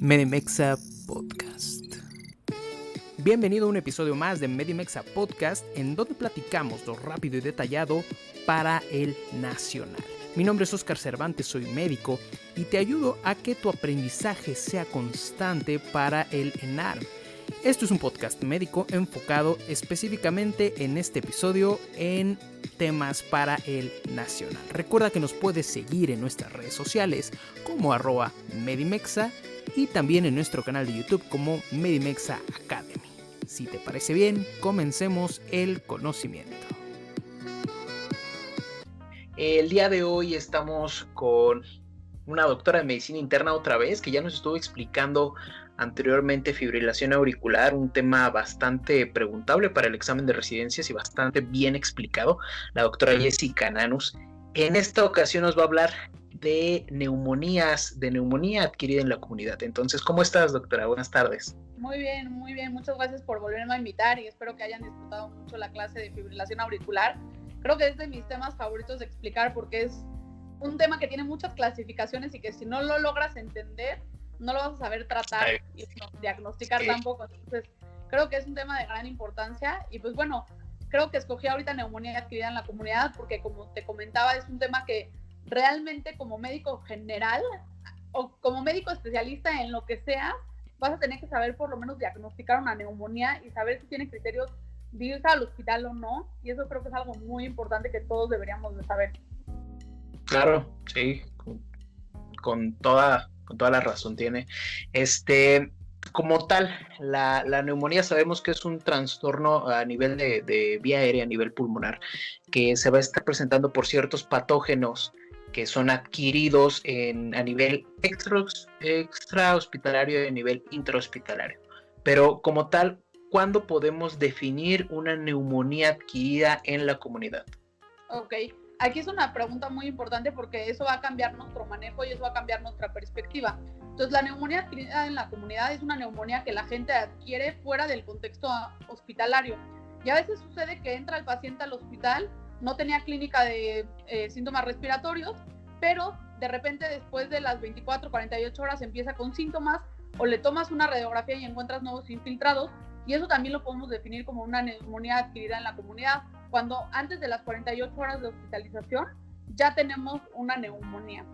Medimexa Podcast. Bienvenido a un episodio más de Medimexa Podcast, en donde platicamos lo rápido y detallado para el nacional. Mi nombre es Oscar Cervantes, soy médico y te ayudo a que tu aprendizaje sea constante para el ENARM. Esto es un podcast médico enfocado específicamente en este episodio en temas para el nacional. Recuerda que nos puedes seguir en nuestras redes sociales como @Medimexa y también en nuestro canal de YouTube como Medimexa Academy. Si te parece bien, comencemos el conocimiento. El día de hoy estamos con una doctora de medicina interna otra vez, que ya nos estuvo explicando anteriormente fibrilación auricular, un tema bastante preguntable para el examen de residencias y bastante bien explicado, la doctora Jessica Nanus. En esta ocasión nos va a hablar de neumonía adquirida en la comunidad. Entonces, ¿cómo estás, doctora? Buenas tardes. Muy bien. Muchas gracias por volverme a invitar y espero que hayan disfrutado mucho la clase de fibrilación auricular. Creo que es de mis temas favoritos de explicar porque es un tema que tiene muchas clasificaciones y que si no lo logras entender, no lo vas a saber tratar y diagnosticar tampoco. Entonces, creo que es un tema de gran importancia y pues bueno, creo que escogí ahorita neumonía adquirida en la comunidad porque, como te comentaba, es un tema que realmente como médico general o como médico especialista en lo que sea, vas a tener que saber por lo menos diagnosticar una neumonía y saber si tiene criterios de irse al hospital o no, y eso creo que es algo muy importante que todos deberíamos de saber. Claro, sí, con toda la razón tiene. Como tal, la neumonía sabemos que es un trastorno a nivel de vía aérea, a nivel pulmonar, que se va a estar presentando por ciertos patógenos que son adquiridos a nivel extrahospitalario y a nivel intrahospitalario. Pero como tal, ¿cuándo podemos definir una neumonía adquirida en la comunidad? Ok, aquí es una pregunta muy importante porque eso va a cambiar nuestro manejo y eso va a cambiar nuestra perspectiva. Entonces, la neumonía adquirida en la comunidad es una neumonía que la gente adquiere fuera del contexto hospitalario. Y a veces sucede que entra el paciente al hospital, no tenía clínica de síntomas respiratorios, pero de repente después de las 24, 48 horas empieza con síntomas o le tomas una radiografía y encuentras nuevos infiltrados, y eso también lo podemos definir como una neumonía adquirida en la comunidad, cuando antes de las 48 horas de hospitalización ya tenemos una neumonía.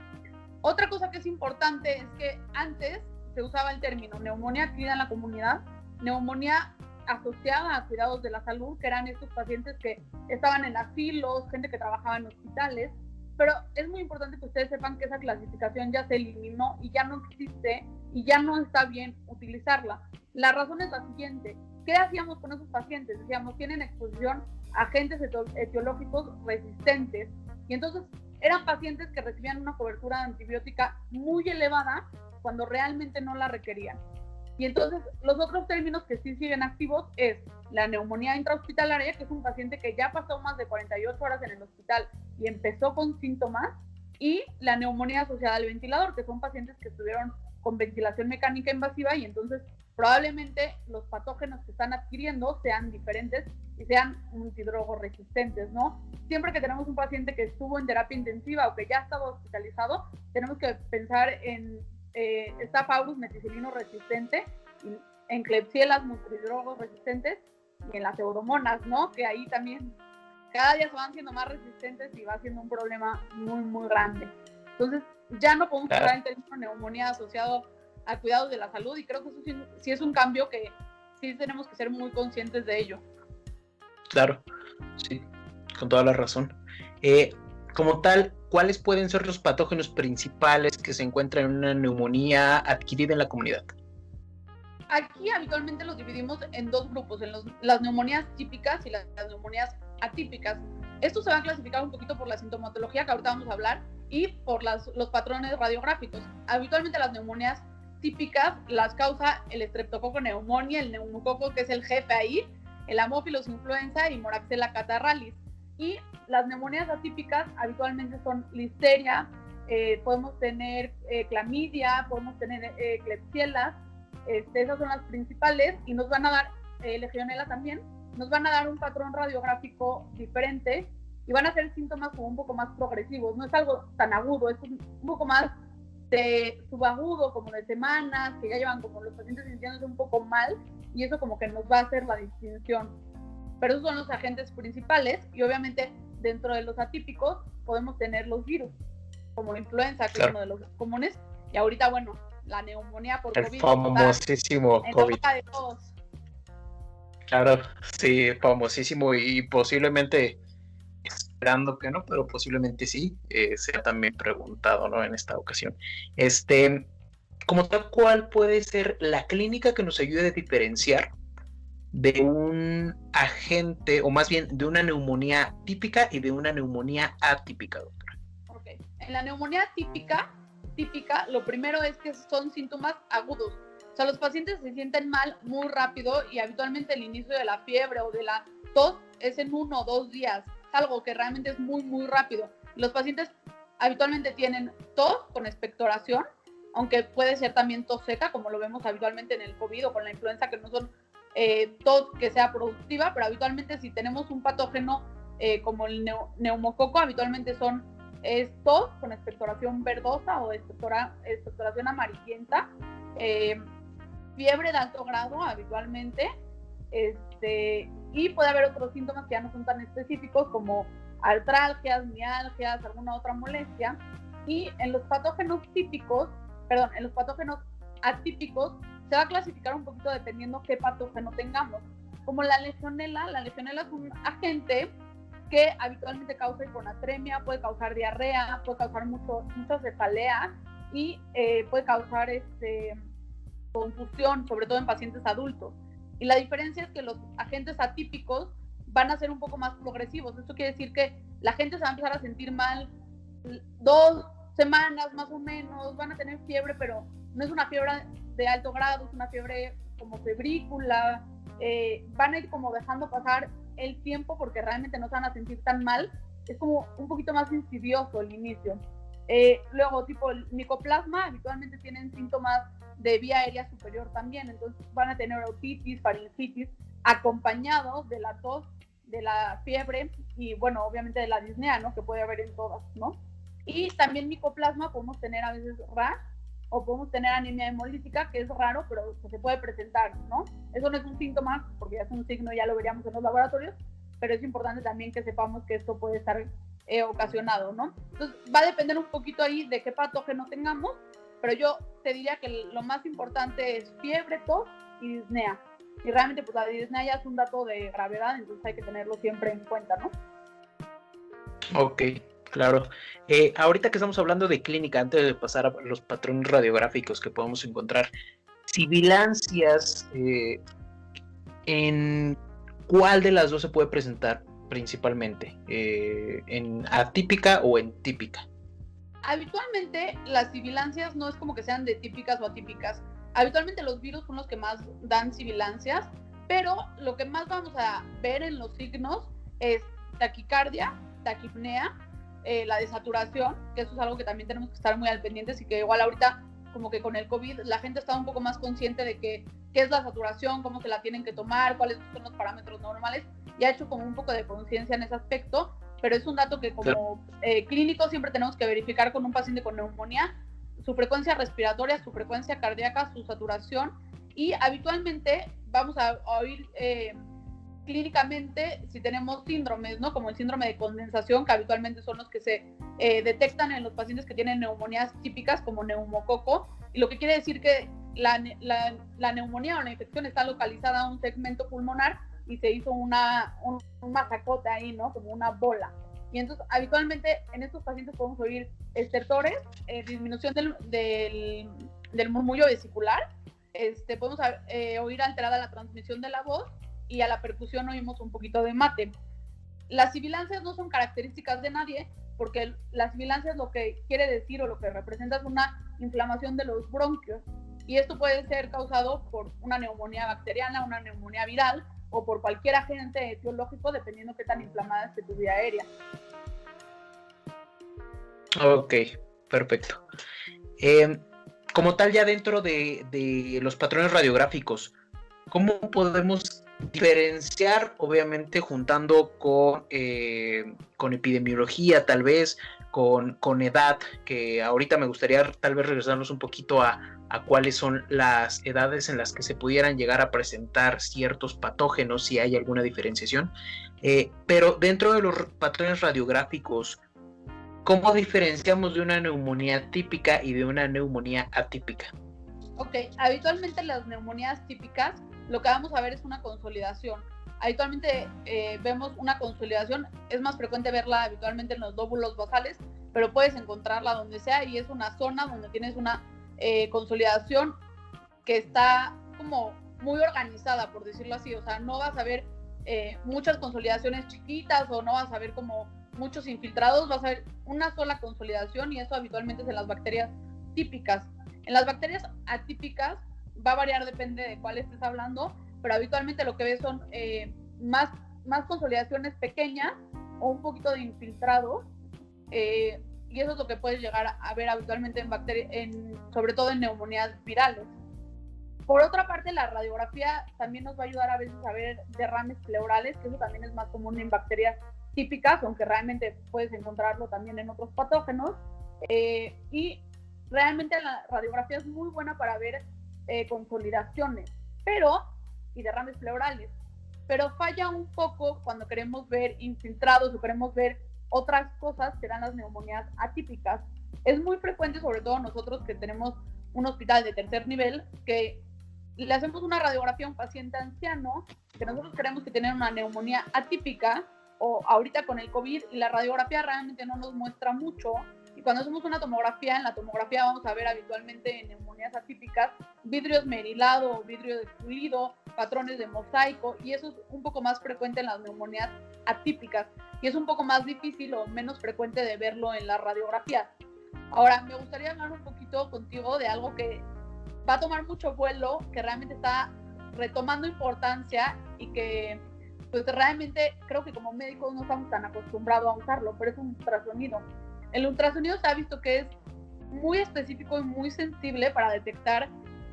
Otra cosa que es importante es que antes se usaba el término neumonía adquirida en la comunidad, neumonía asociada a cuidados de la salud, que eran estos pacientes que estaban en asilos, gente que trabajaba en hospitales, pero es muy importante que ustedes sepan que esa clasificación ya se eliminó y ya no existe y ya no está bien utilizarla. La razón es la siguiente: ¿qué hacíamos con esos pacientes? Decíamos, tienen exposición a agentes etiológicos resistentes, y entonces eran pacientes que recibían una cobertura antibiótica muy elevada cuando realmente no la requerían. Y entonces los otros términos que sí siguen activos es la neumonía intrahospitalaria, que es un paciente que ya pasó más de 48 horas en el hospital y empezó con síntomas, y la neumonía asociada al ventilador, que son pacientes que estuvieron con ventilación mecánica invasiva y entonces probablemente los patógenos que están adquiriendo sean diferentes y sean multidrogoresistentes, ¿no? Siempre que tenemos un paciente que estuvo en terapia intensiva o que ya ha estado hospitalizado, tenemos que pensar en Staph aureus meticilino resistente, en Klebsiella multidrogos resistentes y en las euromonas, ¿no? Que ahí también cada día se van siendo más resistentes y va siendo un problema muy, muy grande. Entonces, ya no podemos usar el término neumonía asociado a cuidados de la salud, y creo que eso sí es un cambio que sí tenemos que ser muy conscientes de ello. Claro, sí, con toda la razón. Como tal, ¿cuáles pueden ser los patógenos principales que se encuentran en una neumonía adquirida en la comunidad? Aquí habitualmente los dividimos en dos grupos, en las neumonías típicas y las neumonías atípicas. Esto se va a clasificar un poquito por la sintomatología que ahorita vamos a hablar y por los patrones radiográficos. Habitualmente las neumonías típicas las causa el Streptococcus pneumoniae, el neumococo, que es el jefe ahí, el Haemophilus influenza y Moraxella catarrhalis. Y las neumonías atípicas habitualmente son listeria, podemos tener clamidia, podemos tener Klebsiella. Esas son las principales y nos van a dar Legionella también, nos van a dar un patrón radiográfico diferente y van a ser síntomas como un poco más progresivos, no es algo tan agudo, es un poco más de subagudo, como de semanas, que ya llevan como los pacientes sintiéndose un poco mal, y eso como que nos va a hacer la distinción. Pero esos son los agentes principales, y obviamente dentro de los atípicos podemos tener los virus, como la influenza, que es uno de los comunes, y ahorita, bueno, la neumonía por COVID. El famosísimo en COVID. boca de todos. Claro, sí, famosísimo y posiblemente, esperando que no, pero posiblemente sí, sea también preguntado, ¿no? En esta ocasión. Como tal, ¿cuál puede ser la clínica que nos ayude a diferenciar de un agente, o más bien de una neumonía típica y de una neumonía atípica, doctora? Okay. En la neumonía típica, lo primero es que son síntomas agudos. O sea, los pacientes se sienten mal muy rápido y habitualmente el inicio de la fiebre o de la tos es en 1 o 2 días. Es algo que realmente es muy, muy rápido. Los pacientes habitualmente tienen tos con expectoración, aunque puede ser también tos seca, como lo vemos habitualmente en el COVID o con la influenza, que no son tos que sea productiva, pero habitualmente si tenemos un patógeno como el neumococo, habitualmente es tos con expectoración verdosa o expectoración amarillenta, fiebre de alto grado habitualmente, y puede haber otros síntomas que ya no son tan específicos como artralgias, mialgias, alguna otra molestia. Y en los patógenos atípicos se va a clasificar un poquito dependiendo qué patógeno tengamos. Como la legionela es un agente que habitualmente causa hiponatremia, puede causar diarrea, puede causar mucha cefalea y puede causar confusión, sobre todo en pacientes adultos. Y la diferencia es que los agentes atípicos van a ser un poco más progresivos. Esto quiere decir que la gente se va a empezar a sentir mal 2 semanas más o menos, van a tener fiebre, pero no es una fiebre de alto grado, es una fiebre como febrícula, van a ir como dejando pasar el tiempo porque realmente no se van a sentir tan mal, es como un poquito más insidioso el inicio. Luego, tipo el micoplasma, habitualmente tienen síntomas de vía aérea superior también, entonces van a tener otitis, faringitis, acompañados de la tos, de la fiebre y, bueno, obviamente de la disnea, ¿no? Que puede haber en todas, ¿no? Y también micoplasma podemos tener a veces rash o podemos tener anemia hemolítica, que es raro, pero que se puede presentar, ¿no? Eso no es un síntoma, porque ya es un signo, ya lo veríamos en los laboratorios, pero es importante también que sepamos que esto puede estar ocasionado, ¿no? Entonces, va a depender un poquito ahí de qué patógeno tengamos, pero yo te diría que lo más importante es fiebre, tos y disnea. Y realmente, pues la disnea ya es un dato de gravedad, entonces hay que tenerlo siempre en cuenta, ¿no? Ok, claro. Ahorita que estamos hablando de clínica, antes de pasar a los patrones radiográficos que podemos encontrar, sibilancias, ¿en cuál de las dos se puede presentar principalmente? ¿En atípica o en típica? Habitualmente las sibilancias no es como que sean de típicas o atípicas. Habitualmente los virus son los que más dan sibilancias, pero lo que más vamos a ver en los signos es taquicardia, taquipnea, la desaturación, que eso es algo que también tenemos que estar muy al pendientes y que igual ahorita como que con el COVID la gente está un poco más consciente de qué es la saturación, cómo se la tienen que tomar, cuáles son los parámetros normales, y ha hecho como un poco de conciencia en ese aspecto, pero es un dato que como clínico siempre tenemos que verificar con un paciente con neumonía, su frecuencia respiratoria, su frecuencia cardíaca, su saturación, y habitualmente vamos a oír clínicamente si tenemos síndromes, ¿no? Como el síndrome de condensación, que habitualmente son los que se detectan en los pacientes que tienen neumonías típicas como neumococo, y lo que quiere decir que la neumonía o la infección está localizada a un segmento pulmonar y se hizo un masacote ahí, ¿no? Como una bola. Y entonces, habitualmente, en estos pacientes podemos oír estertores, disminución del murmullo vesicular, podemos oír alterada la transmisión de la voz y a la percusión oímos un poquito de mate. Las sibilancias no son características de nadie, porque las sibilancias lo que quiere decir o lo que representa es una inflamación de los bronquios, y esto puede ser causado por una neumonía bacteriana, una neumonía viral, o por cualquier agente etiológico, dependiendo qué tan inflamada esté tu vía aérea. Ok, perfecto. Como tal, ya dentro de los patrones radiográficos, ¿cómo podemos diferenciar, obviamente juntando con epidemiología, tal vez, con edad, que ahorita me gustaría tal vez regresarnos un poquito a cuáles son las edades en las que se pudieran llegar a presentar ciertos patógenos, si hay alguna diferenciación. Pero dentro de los patrones radiográficos, ¿cómo diferenciamos de una neumonía típica y de una neumonía atípica? Ok, habitualmente las neumonías típicas lo que vamos a ver es una consolidación. Habitualmente vemos una consolidación, es más frecuente verla habitualmente en los lóbulos basales, pero puedes encontrarla donde sea y es una zona donde tienes una consolidación que está como muy organizada, por decirlo así. O sea, no vas a ver muchas consolidaciones chiquitas o no vas a ver como muchos infiltrados, vas a ver una sola consolidación y eso habitualmente es en las bacterias típicas. En las bacterias atípicas va a variar, depende de cuál estés hablando, pero habitualmente lo que ves son más consolidaciones pequeñas o un poquito de infiltrados, y eso es lo que puedes llegar a ver habitualmente en bacterias, sobre todo en neumonías virales. Por otra parte, la radiografía también nos va a ayudar a veces a ver derrames pleurales, que eso también es más común en bacterias típicas, aunque realmente puedes encontrarlo también en otros patógenos, y realmente la radiografía es muy buena para ver consolidaciones y derrames pleurales, pero falla un poco cuando queremos ver infiltrados o queremos ver otras cosas que dan las neumonías atípicas. Es muy frecuente, sobre todo nosotros que tenemos un hospital de tercer nivel, que le hacemos una radiografía a un paciente anciano que nosotros creemos que tiene una neumonía atípica, o ahorita con el COVID, y la radiografía realmente no nos muestra mucho. Y cuando hacemos una tomografía, en la tomografía vamos a ver habitualmente en neumonías atípicas vidrio esmerilado, vidrio destruido, patrones de mosaico, y eso es un poco más frecuente en las neumonías atípicas y es un poco más difícil o menos frecuente de verlo en la radiografía. Ahora, me gustaría hablar un poquito contigo de algo que va a tomar mucho vuelo, que realmente está retomando importancia y que pues realmente creo que como médicos no estamos tan acostumbrados a usarlo, pero es un ultrasonido. El ultrasonido se ha visto que es muy específico y muy sensible para detectar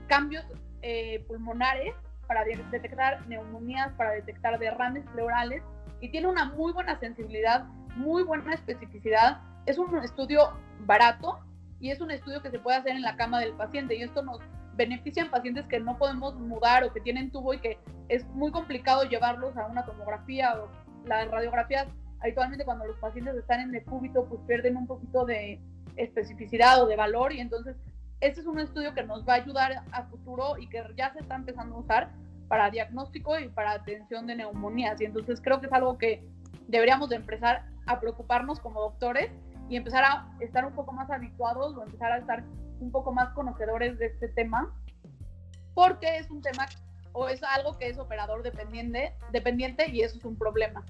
cambios pulmonares, para detectar neumonías, para detectar derrames pleurales, y tiene una muy buena sensibilidad, muy buena especificidad. Es un estudio barato y es un estudio que se puede hacer en la cama del paciente, y esto nos beneficia en pacientes que no podemos mudar o que tienen tubo y que es muy complicado llevarlos a una tomografía o las radiografías. Habitualmente cuando los pacientes están en decúbito pues pierden un poquito de especificidad o de valor, y entonces este es un estudio que nos va a ayudar a futuro y que ya se está empezando a usar para diagnóstico y para atención de neumonías, y entonces creo que es algo que deberíamos de empezar a preocuparnos como doctores y empezar a estar un poco más habituados o empezar a estar un poco más conocedores de este tema, porque es un tema o es algo que es operador dependiente y eso es un problema.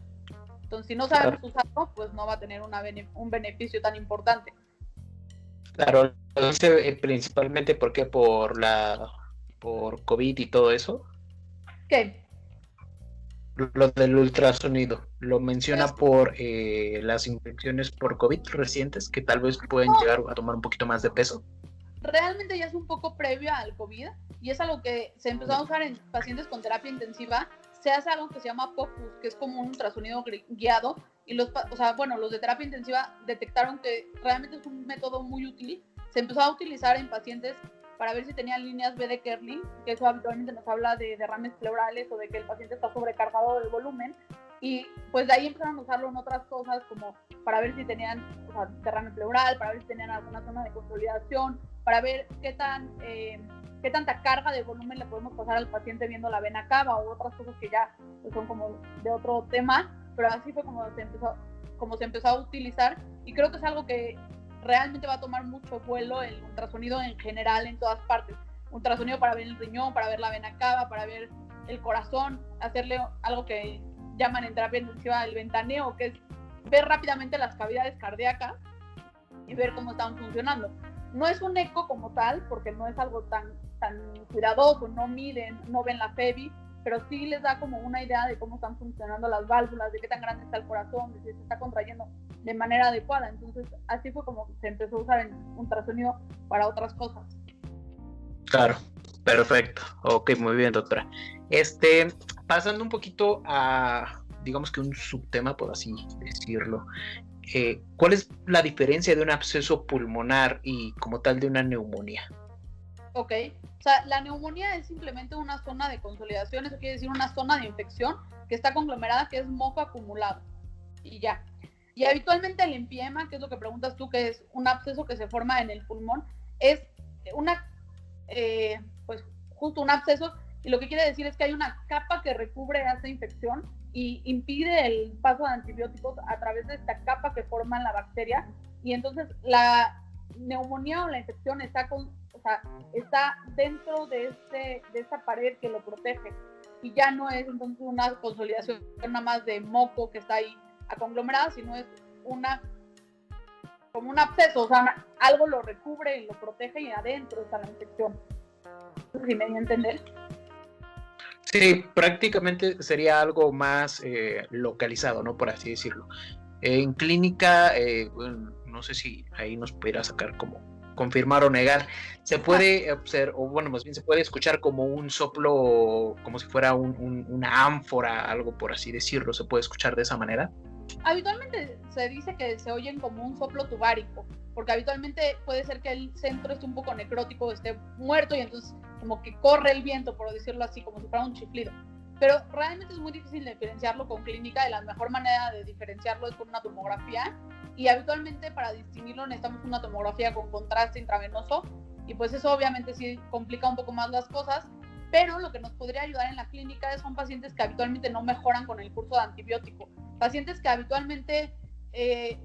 Entonces, si no sabemos usarlo, pues no va a tener un beneficio tan importante. Claro, lo dice principalmente porque por COVID y todo eso. ¿Qué? Lo del ultrasonido, lo menciona por las infecciones por COVID recientes que tal vez pueden llegar a tomar un poquito más de peso. Realmente ya es un poco previo al COVID y es algo que se empezó a usar en pacientes con terapia intensiva. Se hace algo que se llama POCUS, que es como un ultrasonido guiado, y los de terapia intensiva detectaron que realmente es un método muy útil. Se empezó a utilizar en pacientes para ver si tenían líneas B de Kerlin, que eso habitualmente nos habla de derrames pleurales o de que el paciente está sobrecargado de volumen, y pues de ahí empezaron a usarlo en otras cosas como para ver si tenían derrame pleural, para ver si tenían alguna zona de consolidación, para ver qué tanta carga de volumen le podemos pasar al paciente viendo la vena cava o otras cosas que ya pues, son como de otro tema, pero así fue como se empezó a utilizar, y creo que es algo que realmente va a tomar mucho vuelo, el ultrasonido en general en todas partes. Ultrasonido para ver el riñón, para ver la vena cava, para ver el corazón, hacerle algo que llaman en terapia intensiva el ventaneo, que es ver rápidamente las cavidades cardíacas y ver cómo están funcionando. No es un eco como tal, porque no es algo tan cuidadoso, no miden, no ven la FEBI, pero sí les da como una idea de cómo están funcionando las válvulas, de qué tan grande está el corazón, de si se está contrayendo de manera adecuada. Entonces así fue como se empezó a usar el ultrasonido para otras cosas. Claro, perfecto. Ok, muy bien, doctora. Pasando un poquito a, digamos que un subtema, por así decirlo. ¿cuál es la diferencia de un absceso pulmonar y como tal de una neumonía? Ok, o sea, la neumonía es simplemente una zona de consolidación, eso quiere decir una zona de infección que está conglomerada, que es moco acumulado, y ya. Y habitualmente el empiema, que es lo que preguntas tú, que es un absceso que se forma en el pulmón, es pues justo un absceso, y lo que quiere decir es que hay una capa que recubre a esa infección y impide el paso de antibióticos a través de esta capa que forma la bacteria, y entonces la neumonía o la infección está dentro de esta pared que lo protege, y ya no es entonces una consolidación nada más de moco que está ahí conglomerada, sino es como un absceso, o sea, algo lo recubre y lo protege y adentro está la infección. No sé si me di a entender. Sí, prácticamente sería algo más localizado, ¿no? Por así decirlo. En clínica, bueno, no sé si ahí nos pudiera sacar como confirmar o negar, se puede observar, o bueno, más bien se puede escuchar como un soplo, como si fuera una ánfora, algo por así decirlo, se puede escuchar de esa manera. Habitualmente se dice que se oyen como un soplo tubárico, porque habitualmente puede ser que el centro esté un poco necrótico, esté muerto y entonces como que corre el viento, por decirlo así, como si fuera un chiflido. Pero realmente es muy difícil diferenciarlo con clínica, y la mejor manera de diferenciarlo es con una tomografía, y habitualmente para distinguirlo necesitamos una tomografía con contraste intravenoso, y pues eso obviamente sí complica un poco más las cosas, pero lo que nos podría ayudar en la clínica son pacientes que habitualmente no mejoran con el curso de antibiótico, pacientes que habitualmente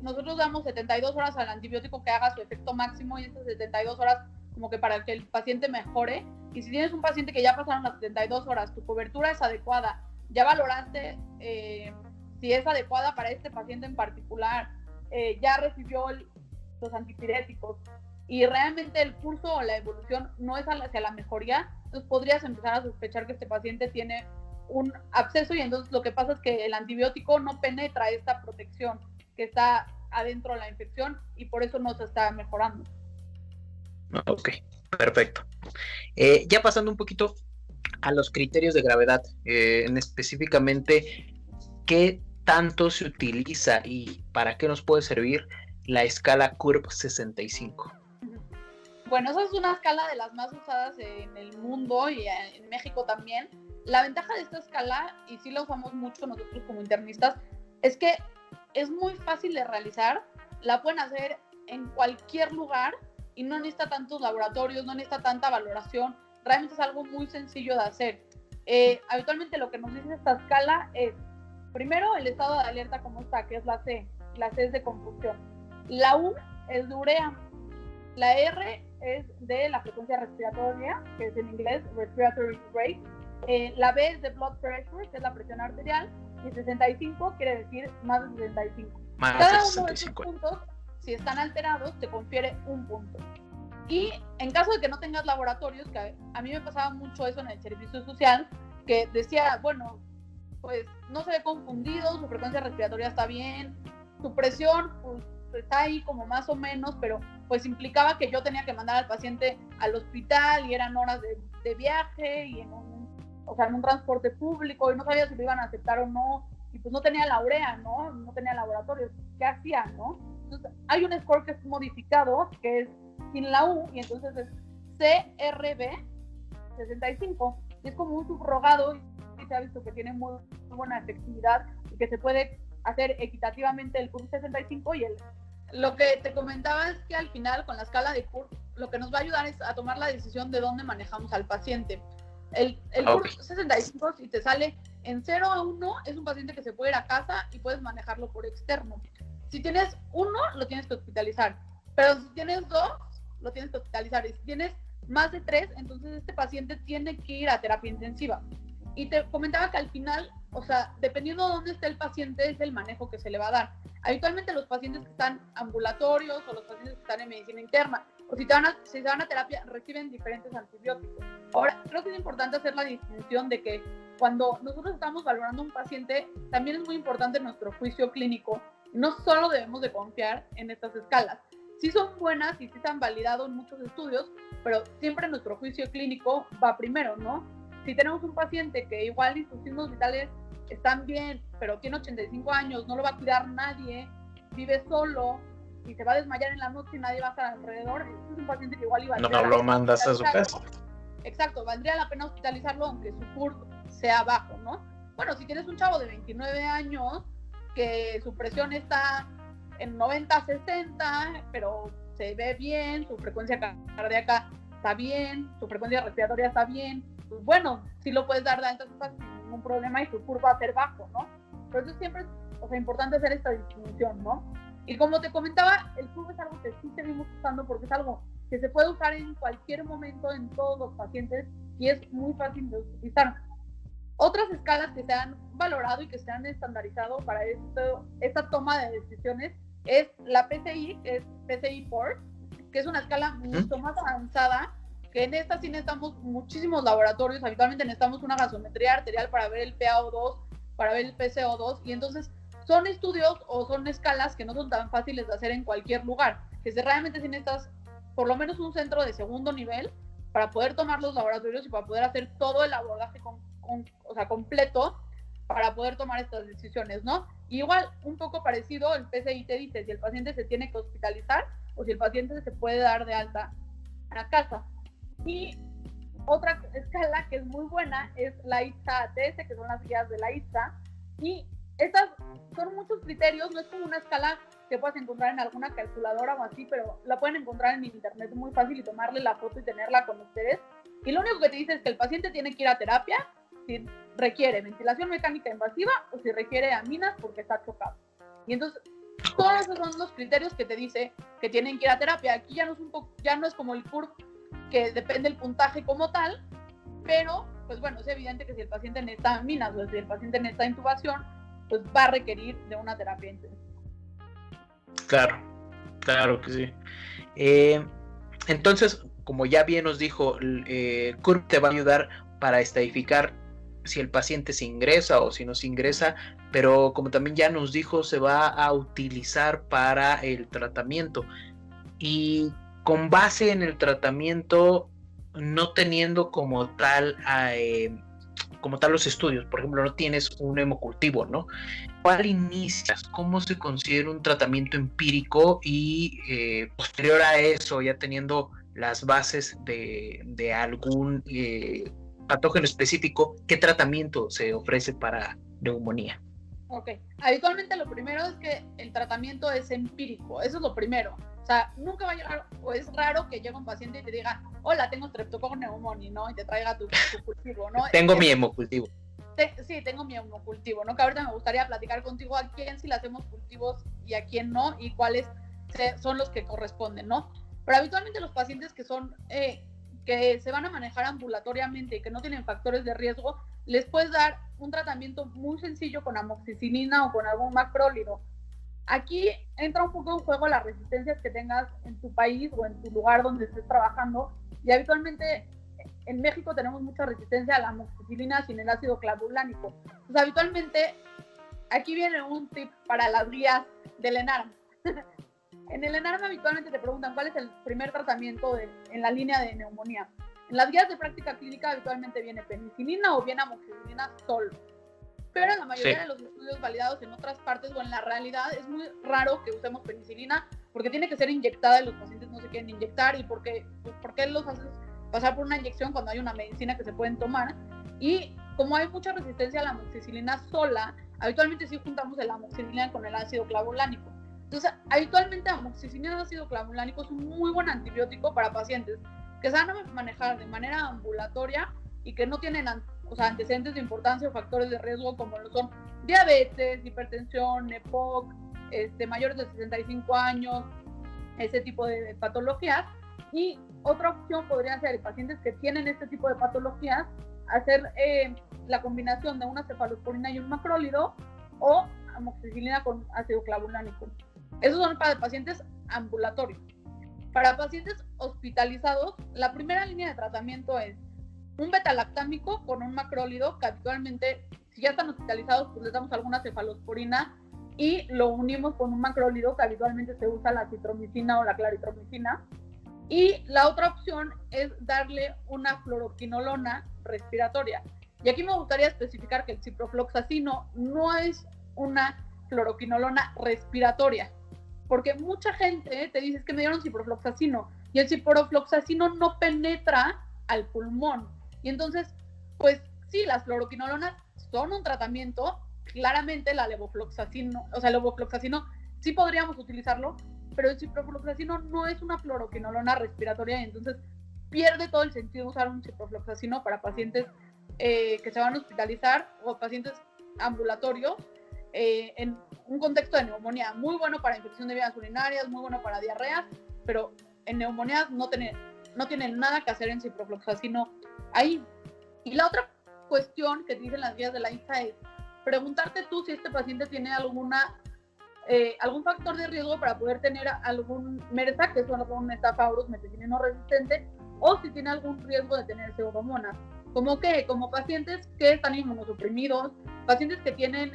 nosotros damos 72 horas al antibiótico que haga su efecto máximo, y estas 72 horas como que para que el paciente mejore. Y si tienes un paciente que ya pasaron las 72 horas, tu cobertura es adecuada, ya valoraste si es adecuada para este paciente en particular, ya recibió los antipiréticos y realmente el curso o la evolución no es hacia la mejoría, entonces podrías empezar a sospechar que este paciente tiene un absceso, y entonces lo que pasa es que el antibiótico no penetra esta protección que está adentro de la infección y por eso no se está mejorando. Ok, perfecto. Ya pasando un poquito a los criterios de gravedad, en específicamente, ¿qué tanto se utiliza y para qué nos puede servir la escala CURB 65? Bueno, esa es una escala de las más usadas en el mundo y en México también. La ventaja de esta escala, y sí la usamos mucho nosotros como internistas, es que es muy fácil de realizar, la pueden hacer en cualquier lugar y no necesita tantos laboratorios, no necesita tanta valoración, realmente es algo muy sencillo de hacer. Habitualmente lo que nos dice esta escala es, primero, el estado de alerta como está, que es la C es de confusión, la U es de urea, la R es de la frecuencia respiratoria, que es en inglés respiratory rate, la B es de blood pressure, que es la presión arterial, y 65 quiere decir más de 65. Cada uno de esos puntos, si están alterados, te confiere un punto. Y en caso de que no tengas laboratorios, que a mí me pasaba mucho eso en el servicio social, que decía, bueno, pues no se ve confundido, su frecuencia respiratoria está bien, su presión pues está ahí como más o menos, pero pues implicaba que yo tenía que mandar al paciente al hospital y eran horas de viaje y en un transporte público y no sabía si lo iban a aceptar o no, y pues no tenía la urea, no tenía laboratorios, ¿qué hacía, no? Entonces hay un score que es modificado, que es sin la U, y entonces es CRB 65, y es como un subrogado, y se ha visto que tiene muy buena efectividad y que se puede hacer equitativamente el CURB 65 y lo que te comentaba es que al final con la escala de CURB lo que nos va a ayudar es a tomar la decisión de dónde manejamos al paciente. El CURB 65, si te sale en 0 a 1, es un paciente que se puede ir a casa y puedes manejarlo por externo. Si tienes 1, lo tienes que hospitalizar, pero si tienes 2, lo tienes que hospitalizar, y si tienes más de 3, entonces este paciente tiene que ir a terapia intensiva. Y te comentaba que al final, o sea, dependiendo de dónde esté el paciente, es el manejo que se le va a dar. Habitualmente los pacientes que están ambulatorios o los pacientes que están en medicina interna, o si se van a terapia, reciben diferentes antibióticos. Ahora, creo que es importante hacer la distinción de que cuando nosotros estamos valorando un paciente, también es muy importante nuestro juicio clínico. No solo debemos de confiar en estas escalas. Sí son buenas y sí se han validado en muchos estudios, pero siempre nuestro juicio clínico va primero, ¿no? Si tenemos un paciente que igual sus signos vitales están bien, pero tiene 85 años, no lo va a cuidar nadie, vive solo y se va a desmayar en la noche y nadie va a estar alrededor, es un paciente que igual iba a No lo mandas a su casa. Exacto, valdría la pena hospitalizarlo aunque su CURP sea bajo, ¿no? Bueno, si tienes un chavo de 29 años que su presión está en 90-60, pero se ve bien, su frecuencia cardíaca está bien, su frecuencia respiratoria está bien, pues bueno, sí lo puedes dar de alta sin ningún problema y su CURP va a ser bajo, ¿no? Pero eso siempre es importante hacer esta distinción, ¿no? Y como te comentaba, el CURP es algo que sí seguimos usando porque es algo que se puede usar en cualquier momento en todos los pacientes y es muy fácil de utilizar. Otras escalas que se han valorado y que se han estandarizado para esta toma de decisiones es la PCI, que es PCI-4, que es una escala mucho más avanzada, que en esta sí necesitamos muchísimos laboratorios, habitualmente necesitamos una gasometría arterial para ver el PaO2, para ver el PCO2, y entonces son estudios o son escalas que no son tan fáciles de hacer en cualquier lugar, que realmente sí necesitas por lo menos un centro de segundo nivel para poder tomar los laboratorios y para poder hacer todo el abordaje completo para poder tomar estas decisiones, ¿no? Y igual, un poco parecido, el PCI te dice si el paciente se tiene que hospitalizar o si el paciente se puede dar de alta a casa. Y otra escala que es muy buena es la ITSA-ATS, que son las guías de la ITSA, y estas son muchos criterios, no es como una escala que puedas encontrar en alguna calculadora o así, pero la pueden encontrar en internet muy fácil y tomarle la foto y tenerla con ustedes. Y lo único que te dice es que el paciente tiene que ir a terapia si requiere ventilación mecánica invasiva o si requiere aminas porque está chocado. Y entonces, todos esos son los criterios que te dice que tienen que ir a terapia. Aquí ya no es como el CURP, que depende del puntaje como tal, pero, pues bueno, es evidente que si el paciente necesita aminas o si el paciente necesita intubación, pues va a requerir de una terapia intensiva. Claro que sí. Entonces, como ya bien nos dijo, CURP te va a ayudar para estadificar si el paciente se ingresa o si no se ingresa, pero como también ya nos dijo, se va a utilizar para el tratamiento y con base en el tratamiento, no teniendo como tal los estudios. Por ejemplo, no tienes un hemocultivo, ¿no? ¿Cuál inicias? ¿Cómo se considera un tratamiento empírico? Y posterior a eso, ya teniendo las bases de algún patógeno específico, ¿qué tratamiento se ofrece para neumonía? Ok, habitualmente lo primero es que el tratamiento es empírico, eso es lo primero. O sea, nunca va a llegar, o es raro que llegue un paciente y te diga, hola, tengo Streptococcus pneumoniae, ¿no? Y te traiga tu cultivo, ¿no? Tengo mi hemocultivo. Sí, tengo mi hemocultivo, ¿no? Que ahorita me gustaría platicar contigo a quién sí le hacemos cultivos y a quién no, y cuáles son los que corresponden, ¿no? Pero habitualmente los pacientes que son, que se van a manejar ambulatoriamente y que no tienen factores de riesgo, les puedes dar un tratamiento muy sencillo con amoxicilina o con algún macrólido. Aquí entra un poco en juego las resistencias que tengas en tu país o en tu lugar donde estés trabajando, y habitualmente en México tenemos mucha resistencia a la amoxicilina sin el ácido clavulánico. Pues habitualmente, aquí viene un tip para las guías del ENARM. En el ENARM habitualmente te preguntan cuál es el primer tratamiento en la línea de neumonía. En las guías de práctica clínica habitualmente viene penicilina o viene amoxicilina solo. Pero en la mayoría de los estudios validados en otras partes o en la realidad es muy raro que usemos penicilina porque tiene que ser inyectada y los pacientes no se quieren inyectar. ¿Y por qué los haces pasar por una inyección cuando hay una medicina que se pueden tomar? Y como hay mucha resistencia a la amoxicilina sola, habitualmente sí juntamos el amoxicilina con el ácido clavulánico. Entonces, habitualmente amoxicilina y ácido clavulánico es un muy buen antibiótico para pacientes que se van a manejar de manera ambulatoria y que no tienen antecedentes de importancia o factores de riesgo como lo son diabetes, hipertensión, EPOC, mayores de 65 años, ese tipo de patologías. Y otra opción podría ser en pacientes que tienen este tipo de patologías, hacer la combinación de una cefalosporina y un macrólido o amoxicilina con ácido clavulánico. Esos son para pacientes ambulatorios. Para pacientes hospitalizados, la primera línea de tratamiento es un betalactámico con un macrólido, que habitualmente, si ya están hospitalizados, pues les damos alguna cefalosporina y lo unimos con un macrólido, que habitualmente se usa la citromicina o la claritromicina. Y la otra opción es darle una fluoroquinolona respiratoria. Y aquí me gustaría especificar que el ciprofloxacino no es una fluoroquinolona respiratoria. porque mucha gente te dice que me dieron ciprofloxacino y el ciprofloxacino no penetra al pulmón. Y entonces, pues sí, las fluoroquinolonas son un tratamiento, claramente la levofloxacino, o sea, el levofloxacino sí podríamos utilizarlo, pero el ciprofloxacino no es una fluoroquinolona respiratoria y entonces pierde todo el sentido usar un ciprofloxacino para pacientes que se van a hospitalizar o pacientes ambulatorios en un contexto de neumonía. Muy bueno para infección de vías urinarias, muy bueno para diarreas, pero en neumonías no tienen nada que hacer en ciprofloxacino ahí. Y la otra cuestión que te dicen las guías de la INSA es preguntarte tú si este paciente tiene algún factor de riesgo para poder tener algún MRSA, que es un Staphylococcus meticilino resistente, o si tiene algún riesgo de tener pseudomonas. ¿Cómo qué? Como pacientes que están inmunosuprimidos, pacientes que tienen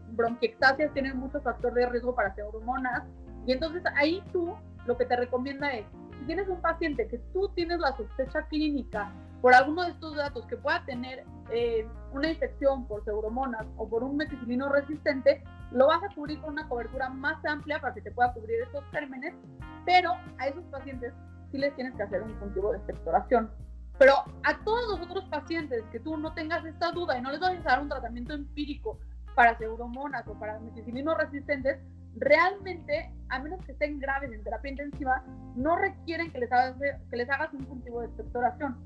bronquiectasias, tienen mucho factor de riesgo para pseudomonas. Y entonces ahí tú lo que te recomienda es, si tienes un paciente que tú tienes la sospecha clínica por alguno de estos datos que pueda tener una infección por pseudomonas o por un meticilino resistente, lo vas a cubrir con una cobertura más amplia para que te pueda cubrir estos gérmenes, pero a esos pacientes sí les tienes que hacer un cultivo de expectoración. Pero a todos los otros pacientes que tú no tengas esta duda y no les vas a dar un tratamiento empírico para pseudomonas o para meticilinos resistentes, realmente, a menos que estén graves en terapia intensiva, no requieren que les hagas un cultivo de expectoración.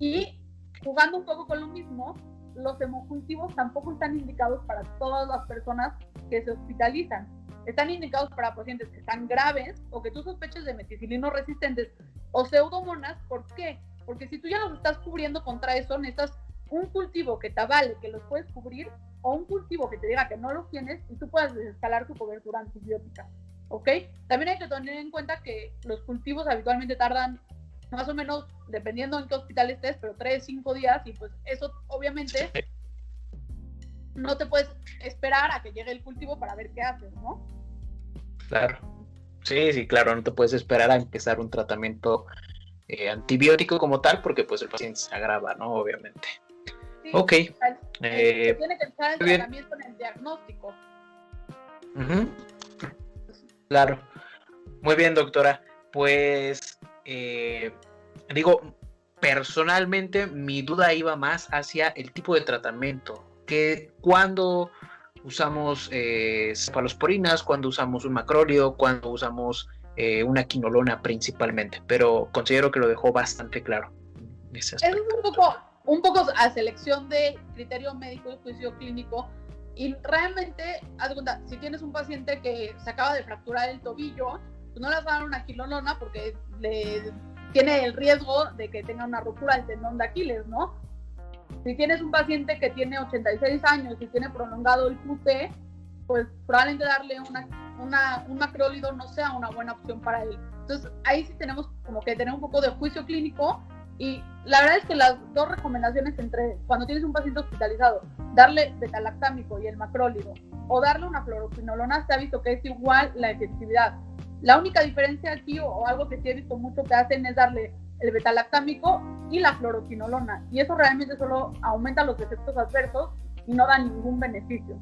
Y jugando un poco con lo mismo, los hemocultivos tampoco están indicados para todas las personas que se hospitalizan. Están indicados para pacientes que están graves o que tú sospeches de meticilinos resistentes o pseudomonas. ¿Por qué? Porque si tú ya los estás cubriendo contra eso, necesitas un cultivo que te avale que los puedes cubrir o un cultivo que te diga que no los tienes y tú puedas desescalar tu cobertura antibiótica, ¿ok? También hay que tener en cuenta que los cultivos habitualmente tardan más o menos, dependiendo en qué hospital estés, pero 3-5 días y pues eso obviamente no te puedes esperar a que llegue el cultivo para ver qué haces, ¿no? Claro. Sí, claro, no te puedes esperar a empezar un tratamiento antibiótico como tal, porque pues el paciente se agrava, ¿no? Obviamente. Sí, Ok. tiene que empezar el tratamiento en el diagnóstico. Uh-huh. Claro. Muy bien, doctora. Pues, personalmente mi duda iba más hacia el tipo de tratamiento. Que cuando usamos cefalosporinas, cuando usamos un macrólido, cuando usamos una quinolona principalmente, pero considero que lo dejó bastante claro ese aspecto. Eso es un poco a selección de criterio médico y juicio clínico, y realmente, haz de cuenta, si tienes un paciente que se acaba de fracturar el tobillo, pues no le vas a dar una quinolona porque tiene el riesgo de que tenga una ruptura del tendón de Aquiles, ¿no? Si tienes un paciente que tiene 86 años y tiene prolongado el QT, pues probablemente darle un macrólido no sea una buena opción para él. Entonces ahí sí tenemos como que tener un poco de juicio clínico, y la verdad es que las dos recomendaciones entre cuando tienes un paciente hospitalizado, darle betalactámico y el macrólido o darle una fluoroquinolona, se ha visto que es igual la efectividad. La única diferencia aquí, o algo que sí he visto mucho que hacen, es darle el betalactámico y la fluoroquinolona, y eso realmente solo aumenta los efectos adversos y no da ningún beneficio.